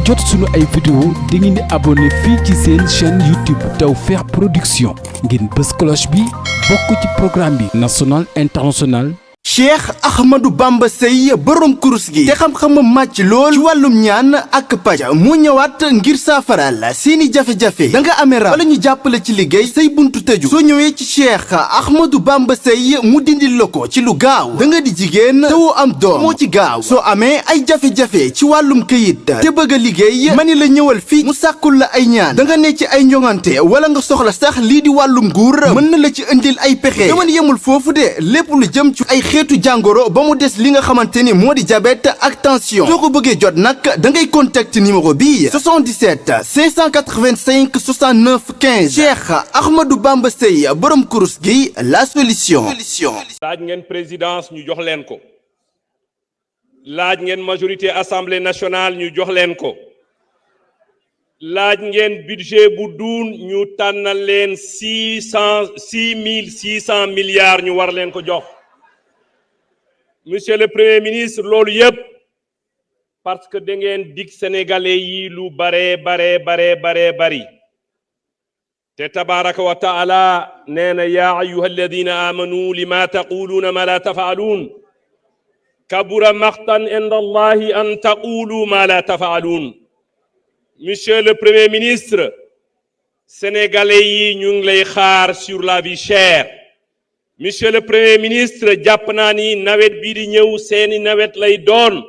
jot suñu ay vidéo da ngeen di abonné fii ci seen chaîne YouTube Tawfekh Production ngeen bës cloche bi bokk ci programme bi national international. Cheikh Ahmadou Bamba Seye borom kurus gi te xam-xamam màcc lool ci wàllum ñaan ak paj mu ñëwaat ngir saafaral seeni jafe-jafe da nga amee rab wala ñu jàppale ci liggéey say buntu tëju soo ñëwee ci Cheikh Ahmadou Bamba Seye mu dindil la ko ci lu gaaw da nga di jigéen te woo am doom moo ci gaaw soo amee ay jafe-jafe ci wàllum këyit te bëgg a liggéey mani la ñëwal fii mu sàkkul la ay ñaan da nga ne ci ay njongante wala nga soxla sax lii di wàllum nguur mën na la ci indil ay pexe dama yemul foofu de lépp lu jëm ci ay xeetu jàngoro ba mu des li nga xamante ni moo di diabète ak tension soo ko bëggee jot nag da ngay contacter numéro bi 77 585 69 15 Cheikh Ahmadou Bamba Seye borom kurus gi la solution. laaj ngeen présidence ñu jox leen ko laaj ngeen majorité assemblée nationale ñu jox leen ko laaj ngeen budget bu duun ñu tànnal leen 600 milliards ñu war leen ko jox. Monsieur le Premier ministre loolu yëpp parce que da ngeen dig sénégalais yi lu bari te tabaraka wa taala nee na yaa ayyuha alladina amanu lima taquluuna ma la tafaaluun kabura maqtan inda allahi an taqulu ma la tafaaluun. Monsieur le Premier ministre sénégalais yi ñu ngi lay xaar sur la vie chère. Monsieur le Premier ministre jàpp naa ni nawet bii di ñëw seeni nawet lay doon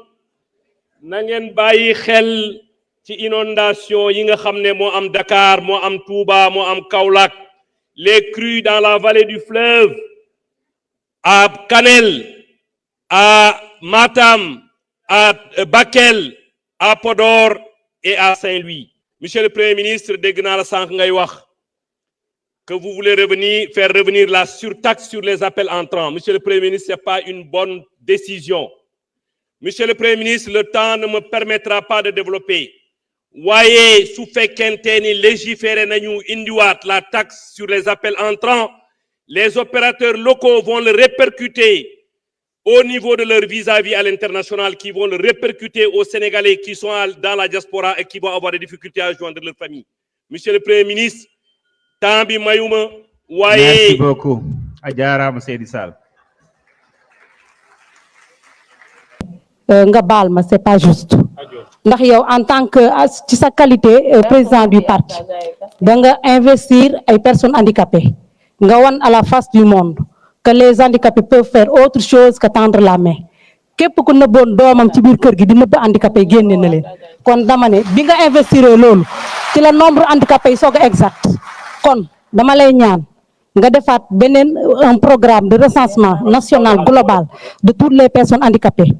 na ngeen bàyyi xel ci inondation yi nga xam ne moo am Dakar moo am Touba moo am Kaolack les crues dans la vallée du fleuve à Kanel à Matam à Bakel à Podor et à Saint-Louis. Monsieur le Premier ministre dégg naa la sànq ngay wax que vous voulez faire revenir la surtaxe sur les appels entrants. Monsieur le Premier ministre, ce n'est pas une bonne décision. Monsieur le Premier ministre, le temps ne me permettra pas de développer. Voyez, su fekkente ni légiférer nañu indiwaat la taxe sur les appels entrants, les opérateurs locaux vont le répercuter au niveau de leur vis-à-vis à l'international, qui vont le répercuter aux Sénégalais qui sont dans la diaspora et qui vont avoir des difficultés à joindre leur famille. Monsieur le Premier ministre, temps bi mayuma waaye merci beaucoup ajaaraama Seydi Sall nga baal ma c'est pas juste ndax yow en tant que ci sa qualité président du parti da nga investir ay personnes handicapées nga wan à la face du monde que les handicapés peuvent faire autre chose que tendre la main képp ku nëbboon doomam ci biir kër gi di nëbb handicapé génne na leen kon dama ne bi nga investir loolu ci la nombre handicapé yi soog a exact kon dama lay ñaan nga defaat beneen un programme de recensement national global de toutes les personnes handicapées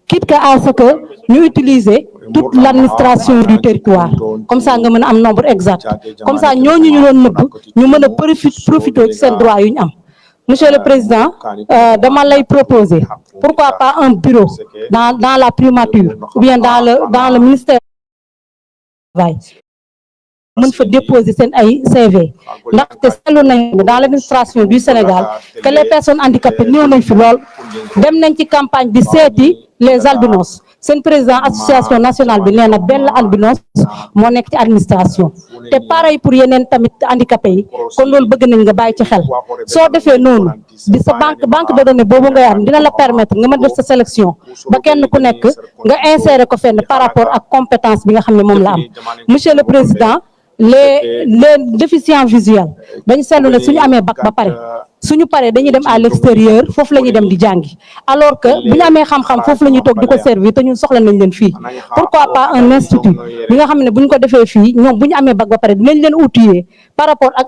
quitte que à ce que ñu utiliser toute l'administration du territoire comme ça nga mën a am nombre exact comme ça ñooñu ñu doon nëbb ñu mën a profiter ci seen droit yu ñu am. Monsieur le Président dama lay proposer pourquoi pas un bureau dans la primature ou bien dans le ministère du travail mën fa déposer seen ay CV ndaxte seetlu nañ dans l'administration du Sénégal que les personnes handicapées ñëw nañ fi lool dem nañ ci campagne bi seeti les albinos seen président association nationale bi nee na benn albinos moo nekk ci administration te pareil pour yeneen tamit handicapé yi kon loolu bëgg nañ nga bàyyi ci xel soo defee noonu di sa banque de données boobu nga am dina la permettre nga mën def sa sélection ba kenn ku nekk nga insérer ko fenn par rapport ak compétence bi nga xam ne moom la am. Monsieur le Président les déficients visuels dañu seetlu ne suñu amee bac ba pare suñu paree dañuy dem à l'extérieur foofu la ñuy dem di jàngi alors que bu ñu amee xam-xam foofu la ñuy toog di ko servir te ñun soxla nañ leen fii pourquoi pas un institut bi nga xam ne bu ñu ko defee fii ñoom bu ñu amee bac ba pare dinañ leen outiller par rapport ak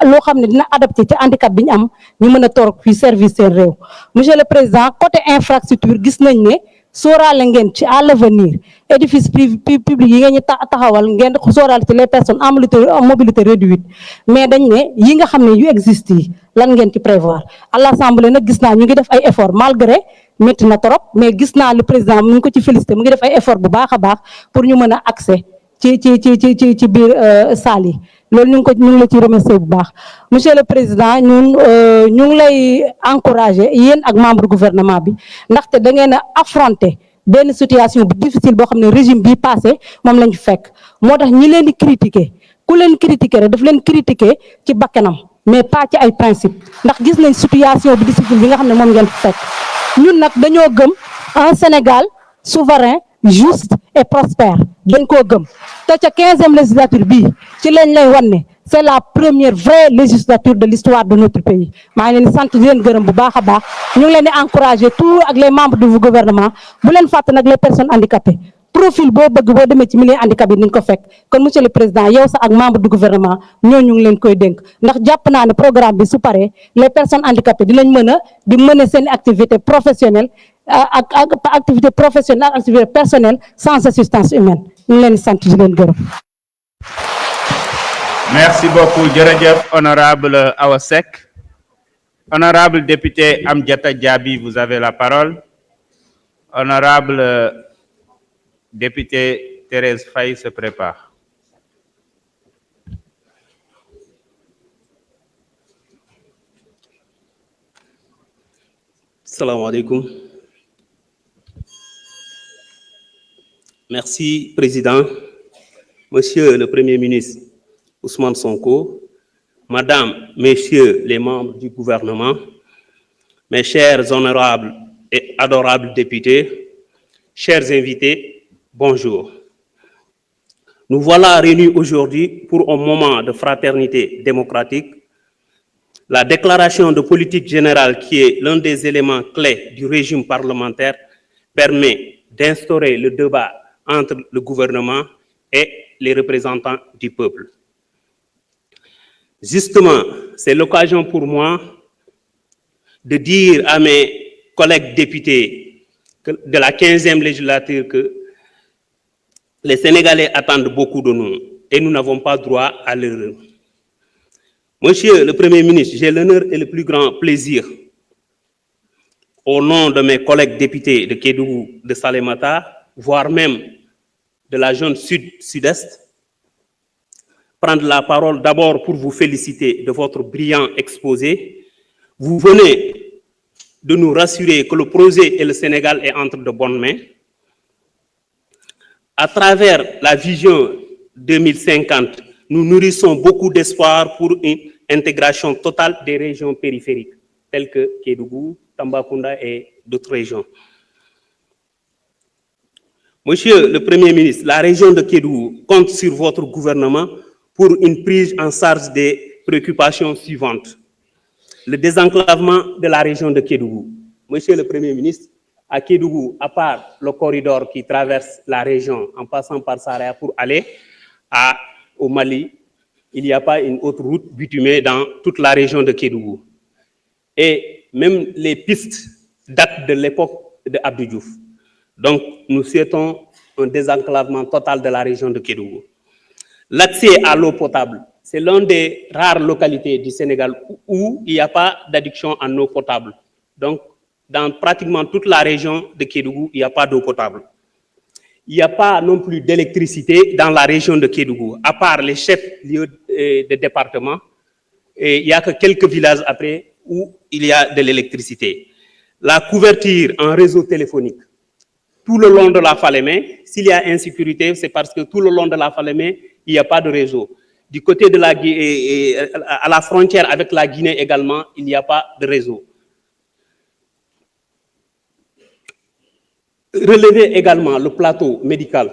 loo xam ne dina adapté ci handicap bi ñu am ñu mën a toog fii service seen réew. Monsieur le Président côté infrastructure gis nañ ne sóoraale ngeen ci à l'avenir édifice public yi ngeen ñu taxawal ngeen sóoraale ci les personnes en mobilité réduite mais dañ ne yi nga xam ne yu existe yi lan ngeen ci prévoir à l'Assemblée nag gis naa ñu ngi def ay effort malgré métti na trop mais gis naa le président mu ngi ko ci félicité mu ngi def ay effort bu baax a baax pour ñu mën a accès ci biir salle yi loolu ñu ngi la ci remercier bu baax. Monsieur le Président ñu ngi lay encourager yéen ak membre gouvernement bi ndaxte da ngeen a affronter benn situation bu difficile boo xam ne régime bii passé moom lañ fekk moo tax ñi leen di critiquer ku leen critiquer rek daf leen critiquer ci bakkanam mais pas ci ay principe ndax gis nañ situation bu difficile bi nga xam ne moom ngeen fekk ñun nag dañoo gëm un Sénégal souverain juste et prospère dañ koo gëm te ca 15e législature bii ci lañ lay wan ne c'est la première vraie législature de l'histoire de notre pays maa ngi leen di sant di leen gërëm bu baax a baax ñu ngi leen di encourager tout ak les membres du gouvernement bu leen fàtte nag les personnes handicapées profil boo bëgg boo demee ci milieu handicapé yi ni ñu ko fekk kon monsieur le président yow sax ak membre du gouvernement ñooñu ngi leen koy dénk ndax jàpp naa ne programme bi su paree les personnes handicapées dinañ mën a di mener seen activité professionnelle ak activité professionnelle ak activité personnelle sans assistance humaine ñu ngi leen di sant di leen gërëm. Merci beaucoup, jërëjëf, honorable Awa Seck. Honorable député Amdiata Diaby, vous avez la parole. Honorable député Thérèse Faye se prépare. Assalamu alaikum. Merci, Président. Monsieur le Premier ministre Ousmane Sonko, Madame, Messieurs les membres du gouvernement, mes chers honorables et adorables députés, chers invités, bonjour. Nous voilà réunis aujourd'hui pour un moment de fraternité démocratique. La déclaration de politique générale, qui est l'un des éléments clés du régime parlementaire, permet d'instaurer le débat entre le gouvernement et les représentants du peuple. Justement, c'est l'occasion pour moi de dire à mes collègues députés de la 15e législature que les Sénégalais attendent beaucoup de nous et nous n'avons pas droit à l'erreur. Monsieur le Premier ministre, j'ai l'honneur et le plus grand plaisir, au nom de mes collègues députés de Kédougou, de Salémata, voire même de la zone sud-sud-est, prendre la parole d'abord pour vous féliciter de votre brillant exposé. Vous venez de nous rassurer que le projet et le Sénégal est entre de bonnes mains. À travers la vision 2050, nous nourrissons beaucoup d'espoir pour une intégration totale des régions périphériques, telles que Kédougou, Tambacounda et d'autres régions. Monsieur le Premier ministre, la région de Kédougou compte sur votre gouvernement pour une prise en charge des préoccupations suivantes. Le désenclavement de la région de Kédougou. Monsieur le Premier ministre, à Kédougou, à part le corridor qui traverse la région en passant par Saraya pour aller au Mali, il n'y a pas une autre route bitumée dans toute la région de Kédougou. Et même les pistes datent de l'époque de Abdou Diouf. Donc, nous souhaitons un désenclavement total de la région de Kédougou. L'accès à l'eau potable, c'est l'une des rares localités du Sénégal où il n'y a pas d'adduction en eau potable. Donc, dans pratiquement toute la région de Kédougou, il n'y a pas d'eau potable. Il n'y a pas non plus d'électricité dans la région de Kédougou, à part les chefs-lieux de département. Et il n'y a que quelques villages après où il y a de l'électricité. La couverture en réseau téléphonique. Tout le long de la Falémé, s'il y a insécurité, c'est parce que tout le long de la Falémé, il n'y a pas de réseau. Du côté de à la frontière avec la Guinée également, il n'y a pas de réseau. Relever également le plateau médical.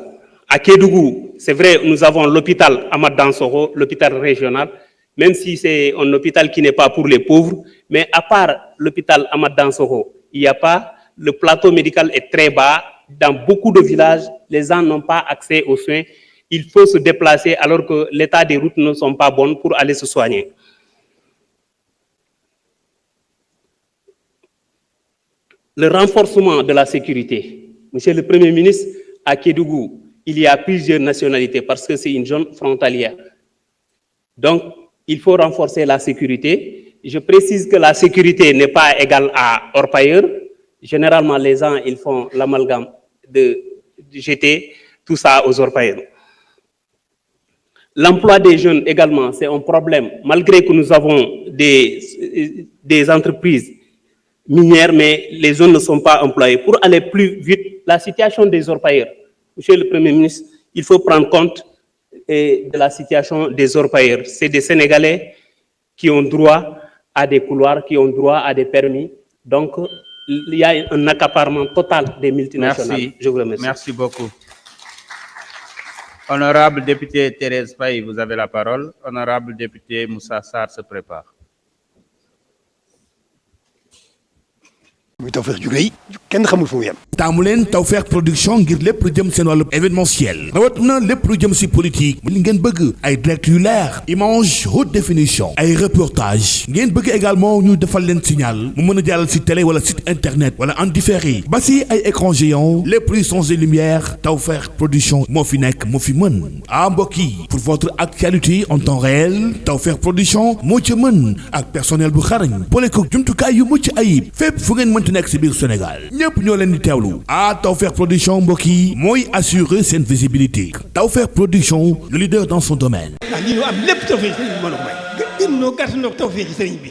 À Kédougou, c'est vrai, nous avons l'hôpital Amad Dansokho, l'hôpital régional, même si c'est un hôpital qui n'est pas pour les pauvres, mais à part l'hôpital Amad Dansokho, il n'y a pas, le plateau médical est très bas. Dans beaucoup de villages, les gens n'ont pas accès aux soins. Il faut se déplacer alors que l'état des routes ne sont pas bonnes pour aller se soigner. Le renforcement de la sécurité. Monsieur le Premier ministre, à Kédougou, il y a plusieurs nationalités parce que c'est une zone frontalière. Donc, il faut renforcer la sécurité. Je précise que la sécurité n'est pas égale à orpailleur. Généralement, les gens, ils font l'amalgame de jeter tout ça aux orpailleurs. L'emploi des jeunes également, c'est un problème. Malgré que nous avons des entreprises minières, mais les zones ne sont pas employées. Pour aller plus vite, la situation des orpailleurs. Monsieur le Premier ministre, il faut prendre compte de la situation des orpailleurs. C'est des Sénégalais qui ont droit à des couloirs, qui ont droit à des permis. Donc, il y a un accaparement total des multinationales. Merci. Je vous remercie. Merci beaucoup. Honorable député Thérèse Faye, vous avez la parole. Honorable député Moussa Sarr se prépare. muy Tawfekh ju rëy kenn xamul fu mu yem. taamu leen Tawfekh production ngir lépp lu jëm seen wàllu événementiel rawat na lépp lu jëm si politique li ngeen bëgg ay direct yu leer image haute définition ay reportage ngeen bëgg également ñu defal leen signal mu mën a jàllal si télé wala site internet wala en différé ba si ay écran géant lépp luy son et lumière Tawfekh production moo fi nekk moo fi mën mbokk yi pour votre actualité en temps réel Tawfekh production moo ci mën ak personnel bu xarañ boole ko jumtukaay yu mucc ayib fépp fu ngeen mënti nekk si biir Sénégal ñëpp ñoo leen di teewlu Tawfekh production mbokk yi mooy assurer seen visibilité Tawfekh production le leader dans son domaine. lii ñu am lépp Tawfekh sëriñ bi mën a may. gën noo gàtt noo Tawfekh sëriñ bi.